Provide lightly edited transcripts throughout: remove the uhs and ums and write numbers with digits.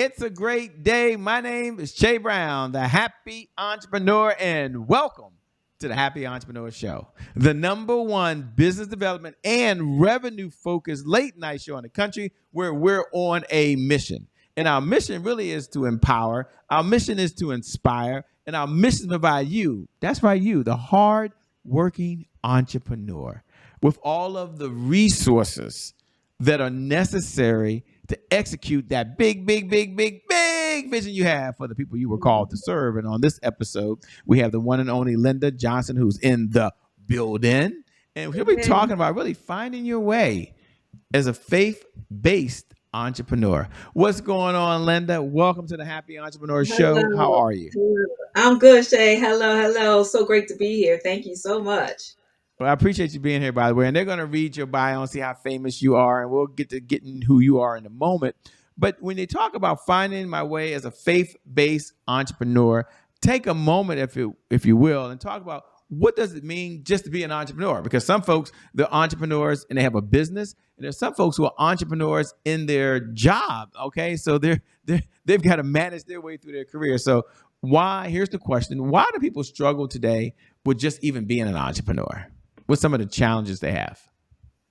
It's a great day. My name is Che Brown, the happy entrepreneur, and welcome to the Happy Entrepreneur Show, the number one business development and revenue focused late night show in the country where we're on a mission. And our mission really is to empower, our mission is to inspire, and our mission is to provide you, that's right, you, the hard working entrepreneur, with all of the resources that are necessary to execute that big vision you have for the people you were called to serve. And on this episode, we have the one and only Linda Johnson, who's in the building. And she'll be talking about really finding your way as a faith based entrepreneur. What's going on, Linda? Welcome to the Happy Entrepreneur Show. How Hello. are you? I'm good, Shay. Hello. So great to be here. Thank you so much. Well, I appreciate you being here, by the way. And they're going to read your bio and see how famous you are. And we'll get to getting who you are in a moment. But when they talk about finding my way as a faith-based entrepreneur, take a moment, if you will, and talk about what does it mean just to be an entrepreneur? Because some folks, they're entrepreneurs and they have a business. And there's some folks who are entrepreneurs in their job. Okay. So they've got to manage their way through their career. So here's the question. Why do people struggle today with just even being an entrepreneur? What's some of the challenges they have?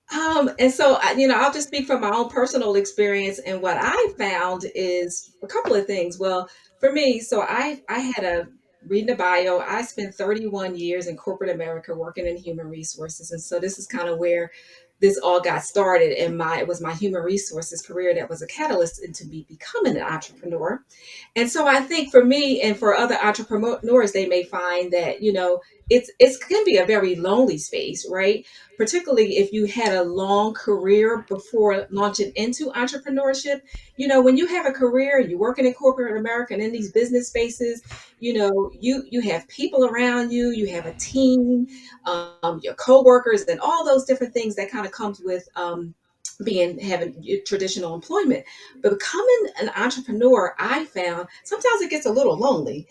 I'll just speak from my own personal experience. And what I found is a couple of things. Well, for me, I had a reading the bio. I spent 31 years in corporate America working in human resources. And so this is kind of where this all got started. And it was my human resources career that was a catalyst into me becoming an entrepreneur. And so I think for me and for other entrepreneurs, they may find that, it can be a very lonely space, right? Particularly if you had a long career before launching into entrepreneurship. When you have a career, you're working in corporate America and in these business spaces, you have people around you, you have a team, your coworkers, and all those different things that kind of comes with being having traditional employment. But becoming an entrepreneur, I found sometimes it gets a little lonely,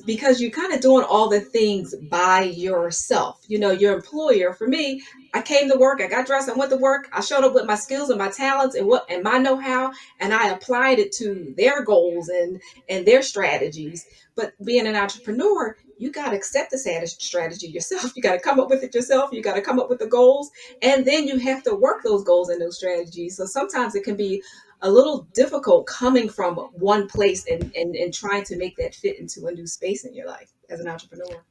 because you're kind of doing all the things by yourself. Your employer, for me, I came to work, I got dressed, I went to work, I showed up with my skills and my talents and my know-how, and I applied it to their goals and their strategies. But being an entrepreneur, you got to accept the strategy yourself. You got to come up with it yourself. You got to come up with the goals, and then you have to work those goals and those strategies. So sometimes it can be a little difficult coming from one place and trying to make that fit into a new space in your life as an entrepreneur.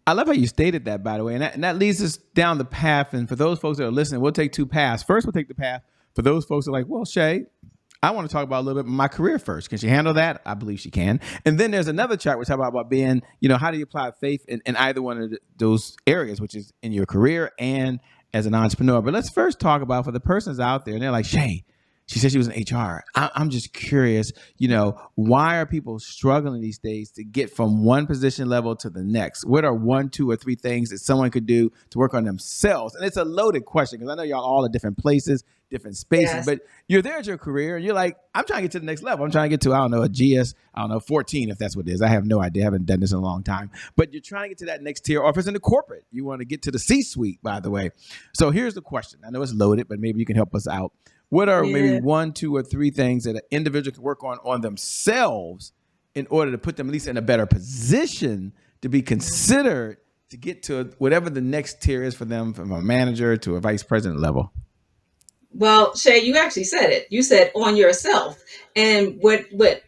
I love how you stated that, by the way. And that leads us down the path. And for those folks that are listening, we'll take two paths. First, we'll take the path for those folks that are like, well, Shay, I want to talk about a little bit of my career first. Can she handle that? I believe she can. And then there's another chart we talk about being, how do you apply faith in either one of those areas, which is in your career and as an entrepreneur. But let's first talk about for the persons out there, and they're like, Shay, she said she was in HR. I'm just curious, why are people struggling these days to get from one position level to the next? What are one, two, or three things that someone could do to work on themselves? And it's a loaded question because I know y'all all at different places, different spaces, Yes. but you're there at your career and you're like, I'm trying to get to the next level. I'm trying to get to, I don't know, a GS, 14, if that's what it is. I have no idea. I haven't done this in a long time. But you're trying to get to that next tier, or if it's in the corporate, you want to get to the C-suite, by the way. So here's the question. I know it's loaded, but maybe you can help us out. What are maybe Yeah. one, two, or three things that an individual can work on themselves in order to put them at least in a better position to be considered to get to whatever the next tier is for them, from a manager to a vice president level? Well, Shay, you actually said it. You said on yourself. And what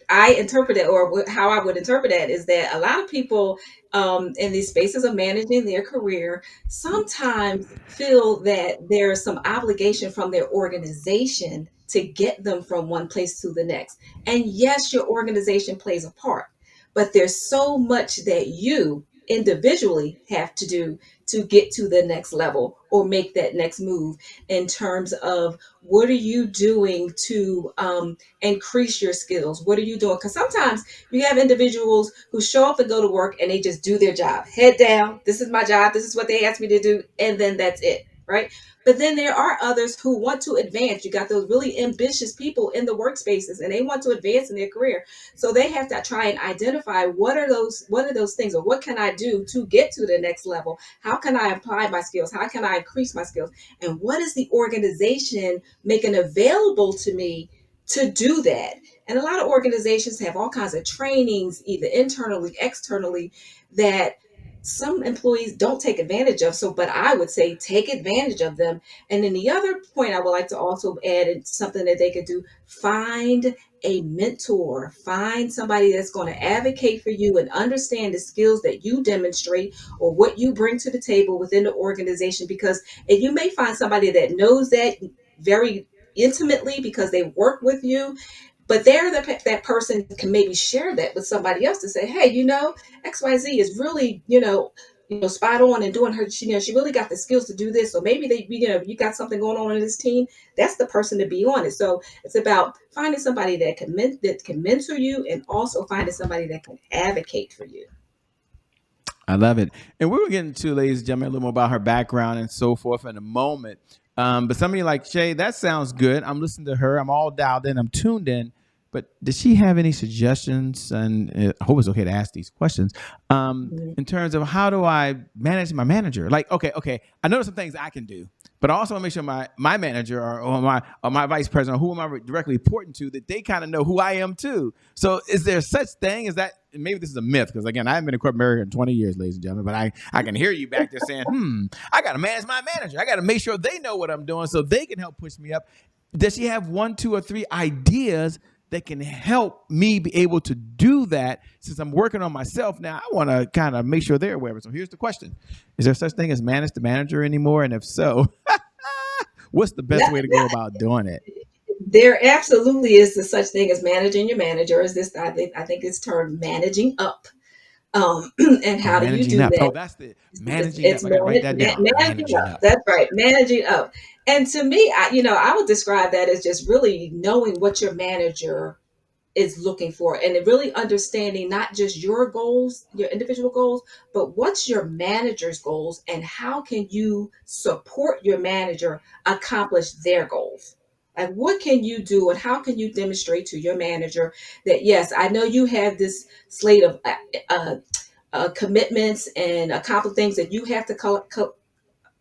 I interpreted, or how I would interpret that, is that a lot of people in these spaces of managing their career sometimes feel that there's some obligation from their organization to get them from one place to the next. And yes, your organization plays a part, but there's so much that you individually have to do to get to the next level or make that next move, in terms of what are you doing to increase your skills? What are you doing? Because sometimes you have individuals who show up to go to work and they just do their job, head down. This is my job. This is what they asked me to do. And then that's it. Right. But then there are others who want to advance. You got those really ambitious people in the workspaces and they want to advance in their career. So they have to try and identify what are those things, or what can I do to get to the next level? How can I apply my skills? How can I increase my skills? And what is the organization making available to me to do that. And a lot of organizations have all kinds of trainings, either internally, externally, that some employees don't take advantage of. So, but I would say take advantage of them. And then the other point I would like to also add is something that they could do: find a mentor, find somebody that's going to advocate for you and understand the skills that you demonstrate or what you bring to the table within the organization. Because and you may find somebody that knows that very intimately because they work with you, but they're that person can maybe share that with somebody else to say, hey, XYZ is really, spot on and doing her, she really got the skills to do this. So maybe you got something going on in this team. That's the person to be on it. So it's about finding somebody that can mentor you, and also finding somebody that can advocate for you. I love it. And we were getting to, ladies and gentlemen, a little more about her background and so forth in a moment. But somebody like Shay, that sounds good. I'm listening to her. I'm all dialed in. I'm tuned in. But does she have any suggestions? And I hope it's okay to ask these questions. Mhm. In terms of how do I manage my manager? Like, okay, I know there's some things I can do, but I also want to make sure my manager or my vice president, or who am I directly reporting to, that they kind of know who I am too. So, is there such thing as that? Maybe this is a myth because again, I haven't been in corporate America in 20 years, ladies and gentlemen. But I can hear you back there saying, I got to manage my manager. I got to make sure they know what I'm doing so they can help push me up. Does she have one, two, or three ideas that can help me be able to do that? Since I'm working on myself now, I want to kind of make sure they're aware of it. So here's the question: is there such thing as manage the manager anymore? And if so, what's the best Yeah, way to go about doing it? there absolutely is the such thing as managing your manager. Is this? I think it's termed managing up. And Oh, how do you managing do up. Oh, that? that's the It's, managing it's up. I got to write that down. managing Managing up. up. That's right, managing up. And to me, I would describe that as just really knowing what your manager is looking for, and really understanding not just your goals, your individual goals, but what's your manager's goals, and how can you support your manager accomplish their goals. Like, what can you do, and how can you demonstrate to your manager that, yes, I know you have this slate of uh, commitments and a couple of things that you have to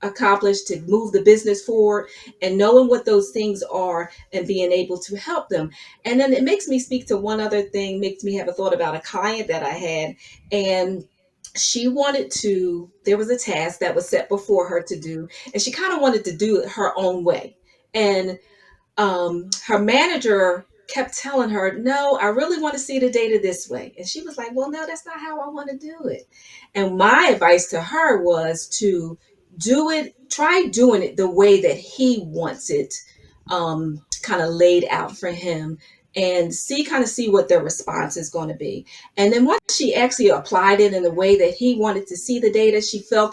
accomplish to move the business forward, and knowing what those things are and being able to help them. And then it makes me speak to one other thing, makes me have a thought about a client that I had. And she wanted to, there was a task that was set before her to do, and she kind of wanted to do it her own way. And her manager kept telling her, no, I really want to see the data this way. And she was like, well, no, that's not how I want to do it. And my advice to her was to try doing it the way that he wants it, kind of laid out for him, and see what their response is going to be. And then once she actually applied it in the way that he wanted to see the data, she found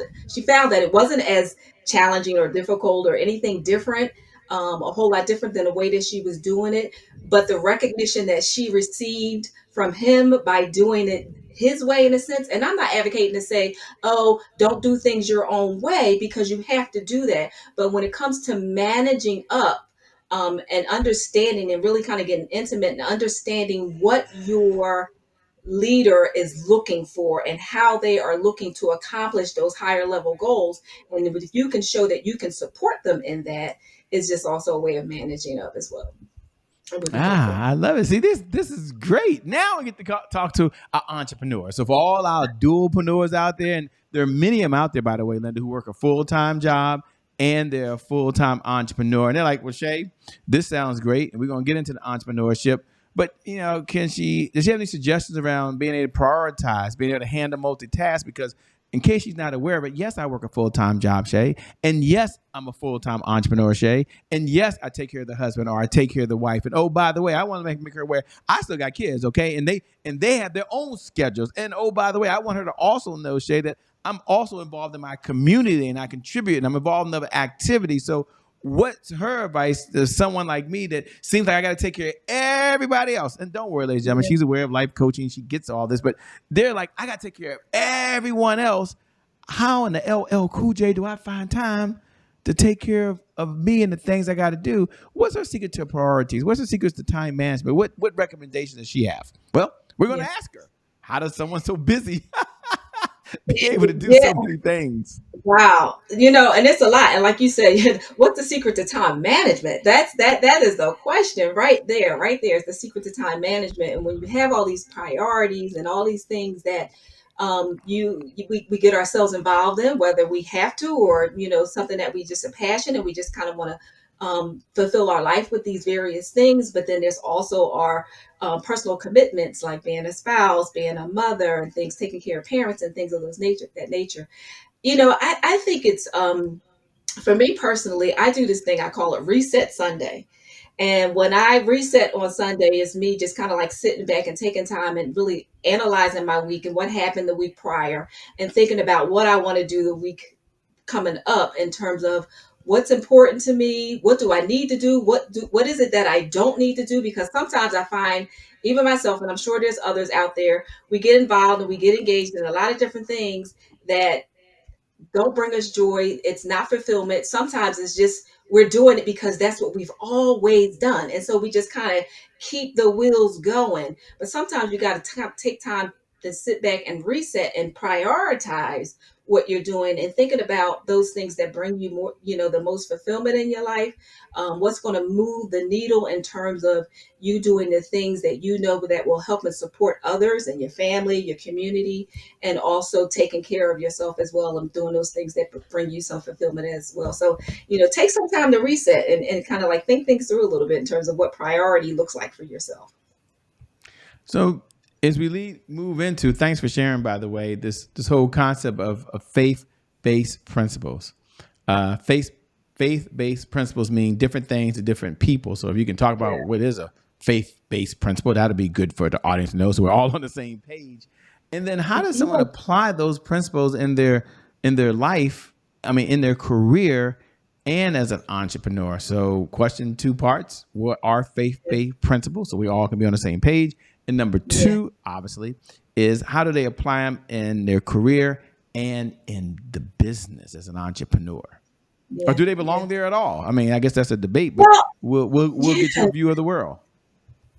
that it wasn't as challenging or difficult or anything different, a whole lot different than the way that she was doing it. But the recognition that she received from him by doing it his way, in a sense, and I'm not advocating to say, oh, don't do things your own way, because you have to do that. But when it comes to managing up, and understanding and really kind of getting intimate and understanding what your leader is looking for and how they are looking to accomplish those higher level goals. And if you can show that you can support them in that, is just also a way of managing up as well. It would be helpful. I love it. See, this is great. Now we get to talk to an entrepreneur. So for all our dualpreneurs out there, and there are many of them out there, by the way, Linda, who work a full-time job and they're a full-time entrepreneur. And they're like, well, Shay, this sounds great. And we're going to get into the entrepreneurship. But, does she have any suggestions around being able to prioritize, being able to handle multitask? Because in case she's not aware of it, yes, I work a full-time job, Shay. And yes, I'm a full-time entrepreneur, Shay. And yes, I take care of the husband or I take care of the wife. And oh, by the way, I want to make her aware I still got kids, okay? And they have their own schedules. And oh, by the way, I want her to also know, Shay, that I'm also involved in my community and I contribute and I'm involved in other activities. So what's her advice to someone like me that seems like I got to take care of everybody else? And don't worry, ladies and gentlemen, Yeah. she's aware of life coaching. She gets all this, but they're like, I got to take care of everyone else. How in the LL Cool J do I find time to take care of me and the things I got to do? What's her secret to priorities? What's her secret to time management? What recommendations does she have? Well, we're going to Yeah. ask her. How does someone so busy be able to do Yeah. so many things. Wow. And it's a lot. And like you said, what's the secret to time management? That is the question right there. Right there is the secret to time management. And when you have all these priorities and all these things that we get ourselves involved in, whether we have to or something that we just a passion and we just kind of want to fulfill our life with these various things. But then there's also our personal commitments like being a spouse, being a mother, and things, taking care of parents and things of that nature. I think it's for me personally, I do this thing I call it Reset Sunday. And when I reset on Sunday, is me just kind of like sitting back and taking time and really analyzing my week and what happened the week prior and thinking about what I want to do the week coming up in terms of what's important to me, what do I need to do, what is it that I don't need to do, because sometimes I find even myself, and I'm sure there's others out there, we get involved and we get engaged in a lot of different things that don't bring us joy. It's not fulfillment. Sometimes it's just we're doing it because that's what we've always done. And so we just kind of keep the wheels going. But sometimes you got to take time to sit back and reset and prioritize what you're doing and thinking about those things that bring you more, the most fulfillment in your life. What's going to move the needle in terms of you doing the things that that will help and support others and your family, your community, and also taking care of yourself as well and doing those things that bring you some fulfillment as well. So, take some time to reset and kind of like think things through a little bit in terms of what priority looks like for yourself. So as we move into, thanks for sharing, by the way, this whole concept of faith based principles. Faith based principles mean different things to different people. So if you can talk about Yeah. what is a faith based principle, that'd be good for the audience to know, so we're all on the same page. And then how does someone Yeah. apply those principles in their life? I mean, in their career and as an entrepreneur. So, question two parts: what are faith-based principles? So we all can be on the same page. And number Yeah. two, obviously, is how do they apply them in their career and in the business as an entrepreneur? Or Yeah. do they Yeah. belong there at all? I mean, I guess that's a debate, but Well, we'll get yeah. your view of the world.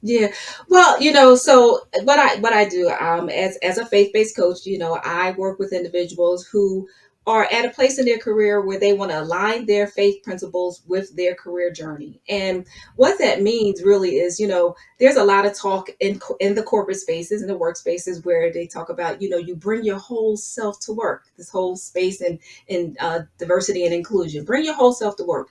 Yeah. Well, so what I do as a faith-based coach, I work with individuals who are at a place in their career where they want to align their faith principles with their career journey. And what that means really is, there's a lot of talk in the corporate spaces and the workspaces where they talk about, you bring your whole self to work. This whole space in diversity and inclusion. Bring your whole self to work.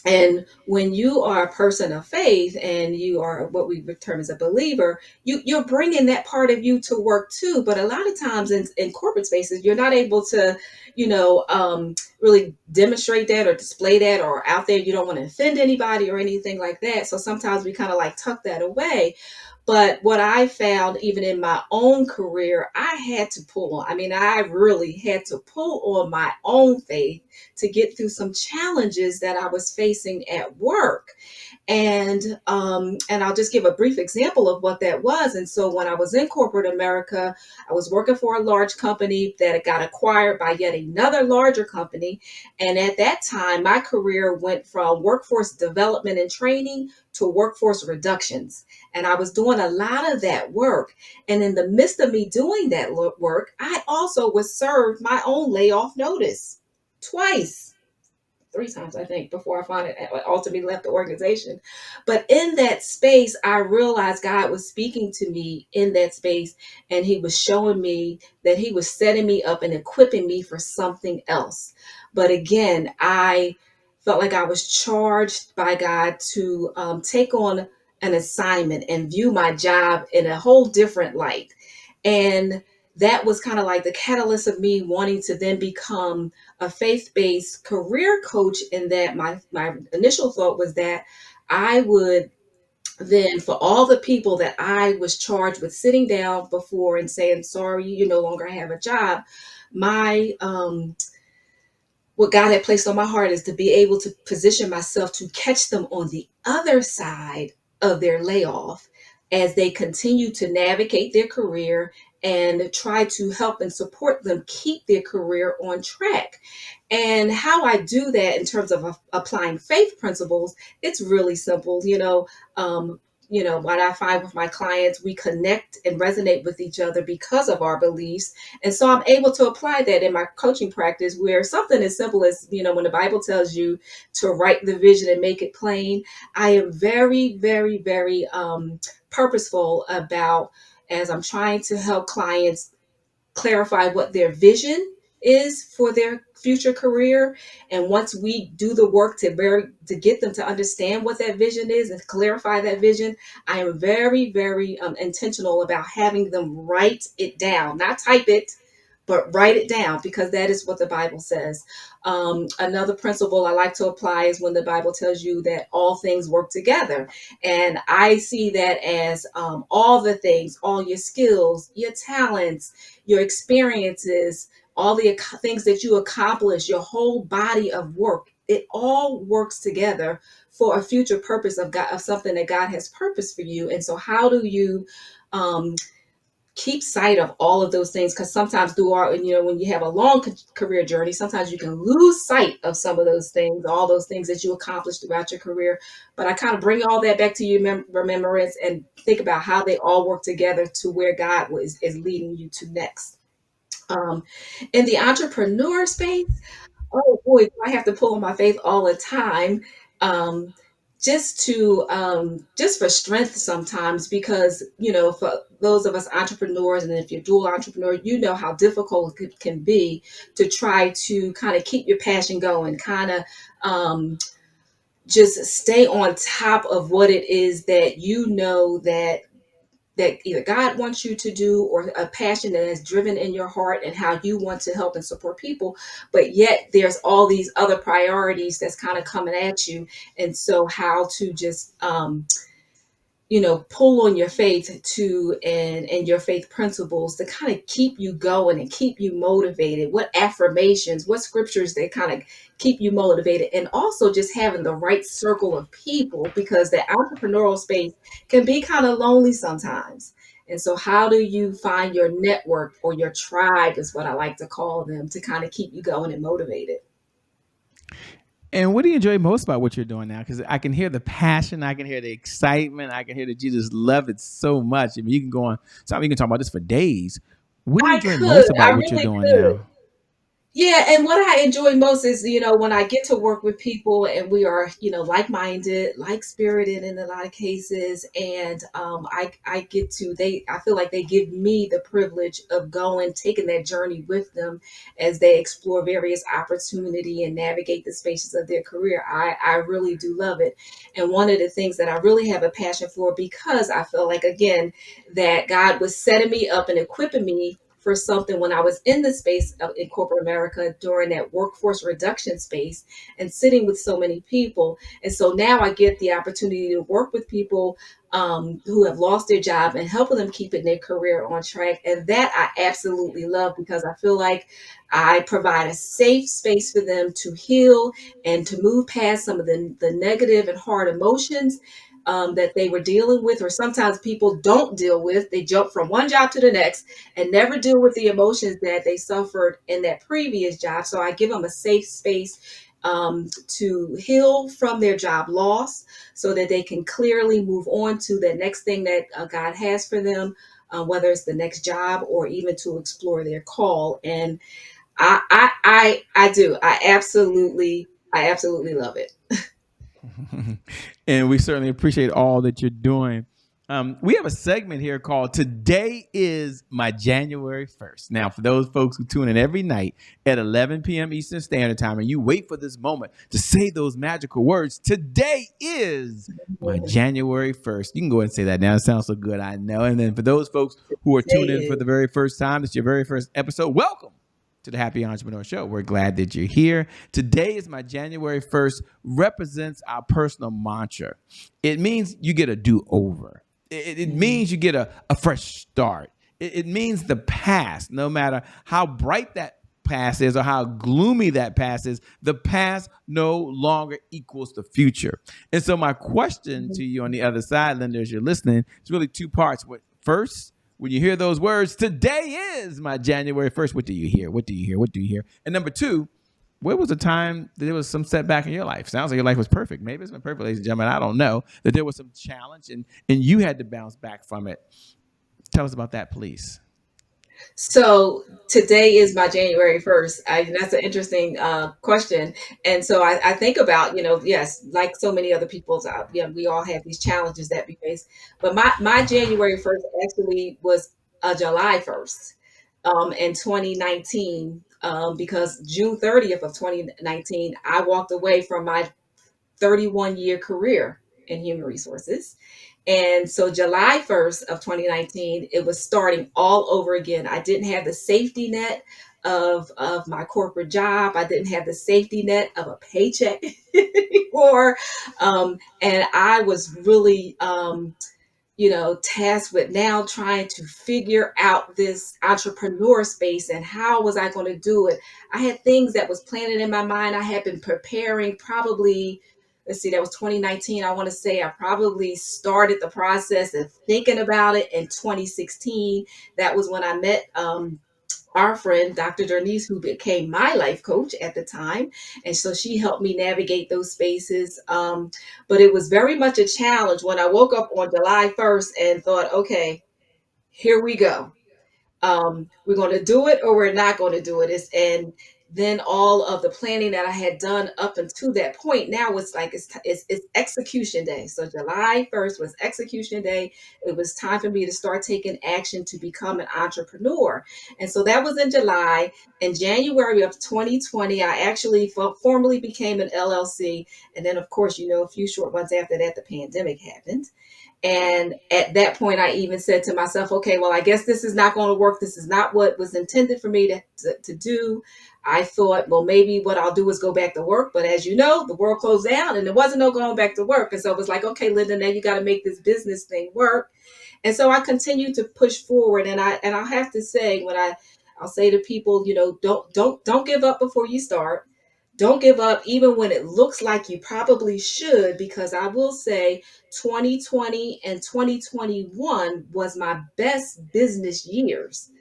And when you are a person of faith and you are what we would term as a believer, you're bringing that part of you to work too. But a lot of times in corporate spaces, you're not able to, really demonstrate that or display that, or out there, you don't want to offend anybody or anything like that. So sometimes we kind of like tuck that away. But what I found, even in my own career, I had to pull on. I mean, I really had to pull on my own faith to get through some challenges that I was facing at work. And I'll just give a brief example of what that was. And so when I was in corporate America, I was working for a large company that got acquired by yet another larger company. And at that time, my career went from workforce development and training to workforce reductions. And I was doing a lot of that work. And in the midst of me doing that work, I also was served my own layoff notice twice, three times, I think, before I finally ultimately left the organization. But in that space, I realized God was speaking to me in that space, and He was showing me that He was setting me up and equipping me for something else. But again, I felt like I was charged by God to take on an assignment and view my job in a whole different light. And that was kind of like the catalyst of me wanting to then become a faith-based career coach, in that my initial thought was that I would then, for all the people that I was charged with sitting down before and saying, sorry, you no longer have a job, my what God had placed on my heart is to be able to position myself to catch them on the other side of their layoff as they continue to navigate their career and try to help and support them keep their career on track. And how I do that in terms of applying faith principles, it's really simple. what I find with my clients, we connect and resonate with each other because of our beliefs. And so I'm able to apply that in my coaching practice, where something as simple as, when the Bible tells you to write the vision and make it plain, I am very, very, very purposeful about, as I'm trying to help clients clarify what their vision is for their future career. And once we do the work to get them to understand what that vision is and clarify that vision, I am very, very intentional about having them write it down, not type it, but write it down, because that is what the Bible says. Another principle I like to apply is when the Bible tells you that all things work together. And I see that as all the things, all your skills, your talents, your experiences, all the things that you accomplish, your whole body of work, it all works together for a future purpose of God, of something that God has purpose for you. And so, how do you um, keep sight of all of those things? Because sometimes through our, when you have a long career journey, sometimes you can lose sight of some of those things, all those things that you accomplished throughout your career. But I kind of bring all that back to your remembrance and think about how they all work together to where God is leading you to next. um, in the entrepreneur space, oh boy, do I have to pull on my faith all the time. Um, just for strength sometimes, because for those of us entrepreneurs, and if you're dual entrepreneur, you know how difficult it can be to try to kind of keep your passion going, kind of just stay on top of what it is that that either God wants you to do, or a passion that is driven in your heart, and how you want to help and support people. But yet there's all these other priorities that's kind of coming at you. And so how to just pull on your faith to and your faith principles to kind of keep you going and keep you motivated. What affirmations, what scriptures that kind of keep you motivated, and also just having the right circle of people, because the entrepreneurial space can be kind of lonely sometimes. And so how do you find your network, or your tribe is what I like to call them, to kind of keep you going and motivated? And what do you enjoy most about what you're doing now? Because I can hear the passion, I can hear the excitement, I can hear that you just love it so much. I mean, you can go on. So you can talk about this for days. What do you I enjoy could, most I about what you're really doing could. now? Yeah, and what I enjoy most is, when I get to work with people and we are, like-minded, like-spirited in a lot of cases, and I get to I feel like they give me the privilege of taking that journey with them as they explore various opportunity and navigate the spaces of their career. I really do love it. And one of the things that I really have a passion for, because I feel like, again, that God was setting me up and equipping me for something when I was in the space in corporate America during that workforce reduction space, and sitting with so many people. And so now I get the opportunity to work with people who have lost their job, and helping them keeping their career on track. And that I absolutely love, because I feel like I provide a safe space for them to heal and to move past some of the negative and hard emotions that they were dealing with, or sometimes people don't deal with. They jump from one job to the next and never deal with the emotions that they suffered in that previous job. So I give them a safe space to heal from their job loss, so that they can clearly move on to the next thing that God has for them, whether it's the next job or even to explore their call. And I do. I absolutely love it. And we certainly appreciate all that you're doing. We have a segment here called Today is My January 1st. Now, for those folks who tune in every night at 11 p.m. Eastern Standard Time, and you wait for this moment to say those magical words, today is my January 1st. You can go ahead and say that now. It sounds so good, I know. And then for those folks who are tuned in for Today the very first time, it's your very first episode, welcome to the Happy Entrepreneur Show. We're glad that you're here. Today is my January 1st, represents our personal mantra. It means you get a do-over. It Mhm. means you get a fresh start. It means the past, no matter how bright that past is or how gloomy that past is, the past no longer equals the future. And so my question to you on the other side, Linda, as you're listening, is really two parts. First, when you hear those words, today is my January 1st, what do you hear? What do you hear? What do you hear? And number two, where was the time that there was some setback in your life? Sounds like your life was perfect. Maybe it's been perfect, ladies and gentlemen. I don't know. That there was some challenge and you had to bounce back from it. Tell us about that, please. So today is my January 1st. That's an interesting question. And so I think about, yes, like so many other people's, we all have these challenges that we face. But my January 1st actually was a July 1st in 2019, because June 30th of 2019, I walked away from my 31-year career in human resources. And so July 1st of 2019, it was starting all over again. I didn't have the safety net of my corporate job. I didn't have the safety net of a paycheck anymore. And I was really tasked with now trying to figure out this entrepreneur space and how was I going to do it. I had things that was planning in my mind. I had been preparing probably, let's see, that was 2019. I want to say I probably started the process of thinking about it in 2016. That was when I met our friend, Dr. Dernice, who became my life coach at the time. And so she helped me navigate those spaces. But it was very much a challenge when I woke up on July 1st and thought, okay, here we go. We're going to do it or we're not going to do it. And then all of the planning that I had done up until that point, now it's like it's execution day. So July 1st was execution day. It was time for me to start taking action to become an entrepreneur. And so that was in July. In January of 2020, I actually formally became an LLC. And then, of course, a few short months after that, the pandemic happened. And at that point, I even said to myself, okay, well, I guess this is not going to work. This is not what was intended for me to do. I thought, well, maybe what I'll do is go back to work. But as you know, the world closed down and there wasn't no going back to work. And so it was like, okay, Linda, now you got to make this business thing work. And so I continued to push forward. And I'll have to say, I'll say to people, don't give up before you start. Don't give up even when it looks like you probably should, because I will say 2020 and 2021 was my best business years.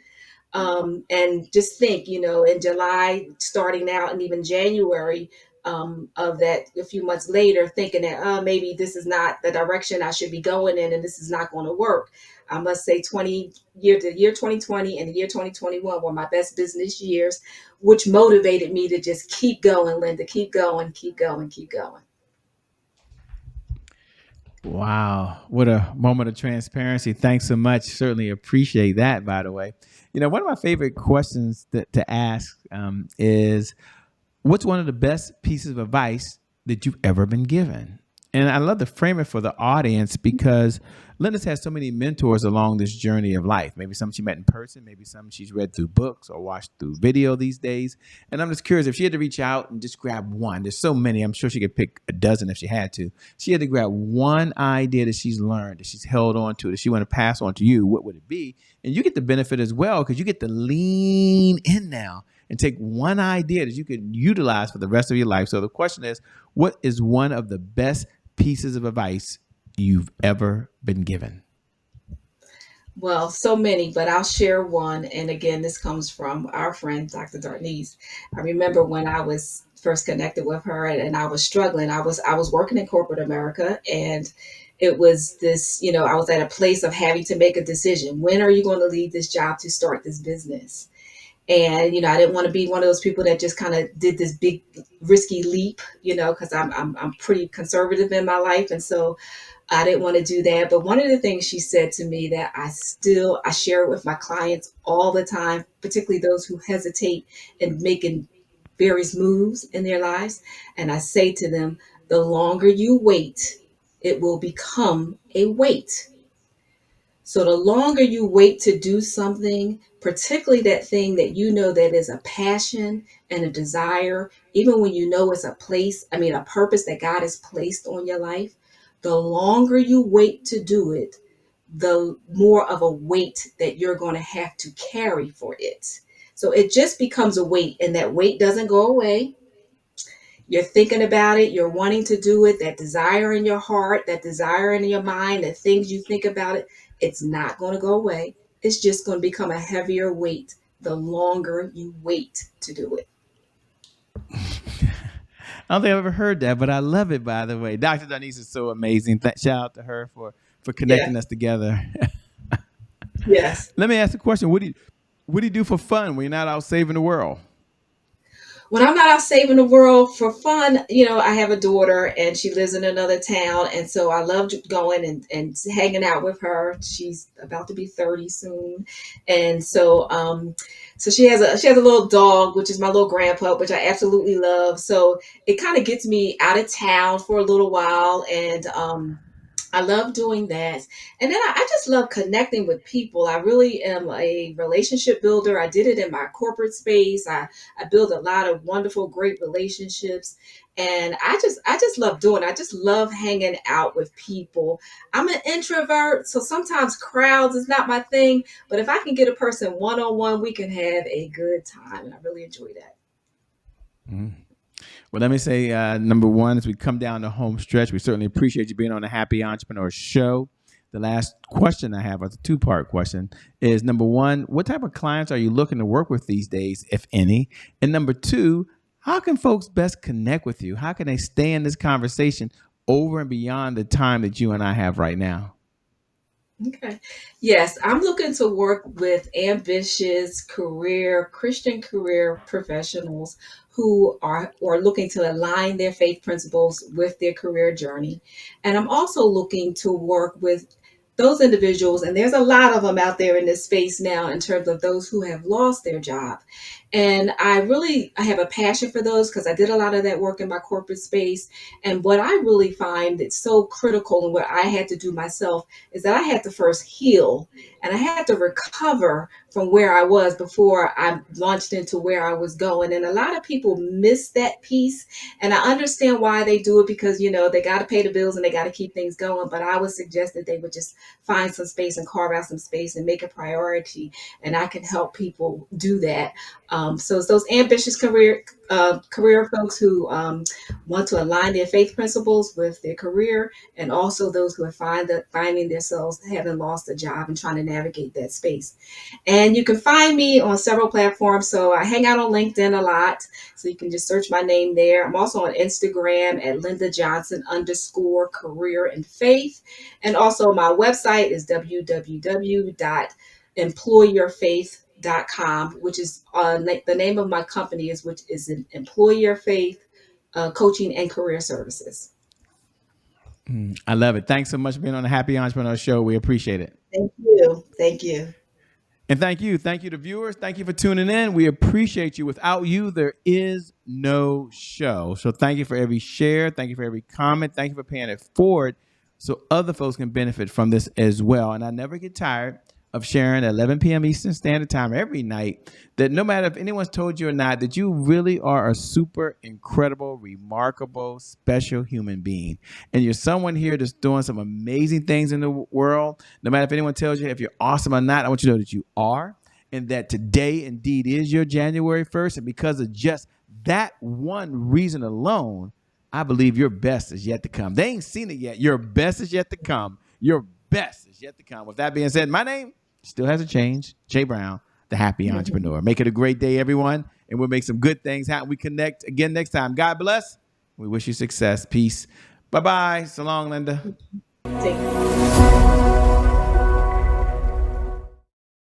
And just think, in July, starting out, and even January of that, a few months later, thinking that maybe this is not the direction I should be going in, and this is not going to work. I must say, the year 2020 and the year 2021 were my best business years, which motivated me to just keep going, Linda, keep going, keep going, keep going. Wow, what a moment of transparency. Thanks so much. Certainly appreciate that, by the way. One of my favorite questions to ask is what's one of the best pieces of advice that you've ever been given? And I love to frame it for the audience because Linda's had so many mentors along this journey of life. Maybe some she met in person, maybe some she's read through books or watched through video these days. And I'm just curious if she had to reach out and just grab one. There's so many. I'm sure she could pick a dozen if she had to. She had to grab one idea that she's learned, that she's held on to, that she want to pass on to you. What would it be? And you get the benefit as well because you get to lean in now and take one idea that you could utilize for the rest of your life. So the question is, what is one of the best pieces of advice you've ever been given? Well, so many, but I'll share one. And again, this comes from our friend, Dr. Dartnese. I remember when I was first connected with her and I was struggling. I was working in corporate America, and it was this, I was at a place of having to make a decision. When are you going to leave this job to start this business? And I didn't want to be one of those people that just kind of did this big risky leap, because I'm pretty conservative in my life, and so I didn't want to do that. But one of the things she said to me that I share it with my clients all the time, particularly those who hesitate in making various moves in their lives. And I say to them, the longer you wait, it will become a weight. So the longer you wait to do something, particularly that thing that that is a passion and a desire, even when it's a purpose that God has placed on your life, the longer you wait to do it, the more of a weight that you're going to have to carry for it. So it just becomes a weight, and that weight doesn't go away. You're thinking about it, you're wanting to do it, that desire in your heart, that desire in your mind, the things you think about it, it's not going to go away. It's just going to become a heavier weight the longer you wait to do it. I don't think I've ever heard that, but I love it, by the way. Dr. Denise is so amazing. Shout out to her for Yeah. connecting us together. Yes. Let me ask a question. What do you do for fun when you're not out saving the world? When I'm not out saving the world for fun, I have a daughter and she lives in another town. And so I love going and hanging out with her. She's about to be 30 soon. And so she has a little dog, which is my little grandpa, which I absolutely love. So it kind of gets me out of town for a little while. And, I love doing that. And then I just love connecting with people. I really am a relationship builder. I did it in my corporate space. I build a lot of wonderful, great relationships. And I just love doing it. I just love hanging out with people. I'm an introvert, so sometimes crowds is not my thing. But if I can get a person one on one, we can have a good time. And I really enjoy that. Mhm. Well, let me say number one, as we come down the home stretch, we certainly appreciate you being on the Happy Entrepreneur Show. The last question I have, a two-part question, is number one, what type of clients are you looking to work with these days, if any? And number two, how can folks best connect with you? How can they stay in this conversation over and beyond the time that you and I have right now? Okay. Yes, I'm looking to work with ambitious Christian career professionals who are looking to align their faith principles with their career journey. And I'm also looking to work with those individuals, and there's a lot of them out there in this space now in terms of those who have lost their job. And I have a passion for those because I did a lot of that work in my corporate space. And what I really find that's so critical and what I had to do myself is that I had to first heal and I had to recover from where I was before I launched into where I was going. And a lot of people miss that piece. And I understand why they do it because, they got to pay the bills and they got to keep things going. But I would suggest that they would just find some space and carve out some space and make a priority. And I can help people do that. So it's those ambitious career folks who want to align their faith principles with their career, and also those who are finding themselves having lost a job and trying to navigate that space. And you can find me on several platforms. So I hang out on LinkedIn a lot. So you can just search my name there. I'm also on Instagram at Linda Johnson _ career and faith. And also my website is www.employyourfaith.com, which is the name of my company which is an Employer Faith Coaching and Career Services. I love it. Thanks so much for being on the Happy Entrepreneur Show. We appreciate it. Thank you. Thank you. And thank you. Thank you to viewers. Thank you for tuning in. We appreciate you. Without you, there is no show. So thank you for every share. Thank you for every comment. Thank you for paying it forward so other folks can benefit from this as well. And I never get tired of sharing at 11 p.m. Eastern Standard Time every night that no matter if anyone's told you or not, that you really are a super incredible, remarkable, special human being. And you're someone here that's doing some amazing things in the world. No matter if anyone tells you if you're awesome or not, I want you to know that you are, and that today indeed is your January 1st. And because of just that one reason alone, I believe your best is yet to come. They ain't seen it yet. Your best is yet to come. Your best is yet to come. With that being said, my name still hasn't changed. Jay Brown, the Happy Entrepreneur. Make it a great day, everyone, and we'll make some good things happen. We connect again next time. God bless. We wish you success. Peace. Bye-bye. So long, Linda. Take care.